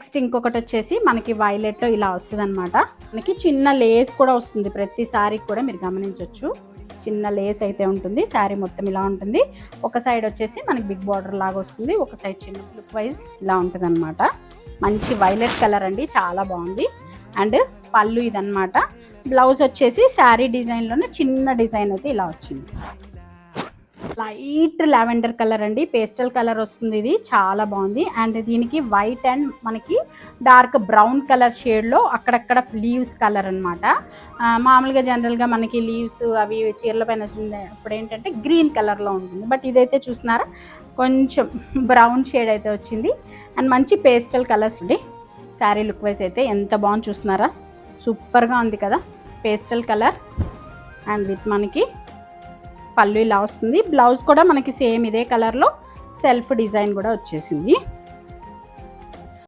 Next ఇంకొకటి వచ్చేసి మనకి వైలెట్లో ఇలా వస్తుంది అనమాట. మనకి చిన్న లేస్ కూడా వస్తుంది ప్రతి శారీకి కూడా, మీరు గమనించవచ్చు. చిన్న లేస్ అయితే ఉంటుంది. శారీ మొత్తం ఇలా ఉంటుంది. ఒక సైడ్ వచ్చేసి మనకి బిగ్ బార్డర్ లాగా వస్తుంది, ఒక సైడ్ చిన్న లుక్ వైజ్ ఇలా ఉంటుంది అనమాట. మంచి వైలెట్ కలర్ అండి, చాలా బాగుంది. అండ్ పళ్ళు ఇదనమాట. బ్లౌజ్ వచ్చేసి శారీ డిజైన్లోనే చిన్న డిజైన్ అయితే ఇలా వచ్చింది. లైట్ లావెండర్ కలర్ అండి, పేస్టల్ కలర్ వస్తుంది. ఇది చాలా బాగుంది. అండ్ దీనికి వైట్ అండ్ మనకి డార్క్ బ్రౌన్ కలర్ షేడ్లో అక్కడక్కడ లీవ్స్ కలర్ అనమాట. మామూలుగా జనరల్గా మనకి లీవ్స్ అవి చీరల పైన ఇప్పుడు ఏంటంటే గ్రీన్ కలర్లో ఉంటుంది, బట్ ఇదైతే చూస్తున్నారా కొంచెం బ్రౌన్ షేడ్ అయితే వచ్చింది. అండ్ మంచి పేస్టల్ కలర్స్ అండి. శారీ లుక్ వైజ్ అయితే ఎంత బాగుంది చూస్తున్నారా, సూపర్గా ఉంది కదా. పేస్టల్ కలర్ అండ్ విత్ మనకి పళ్ళు ఇలా వస్తుంది. బ్లౌజ్ కూడా మనకి సేమ్ ఇదే కలర్లో సెల్ఫ్ డిజైన్ కూడా వచ్చేసింది.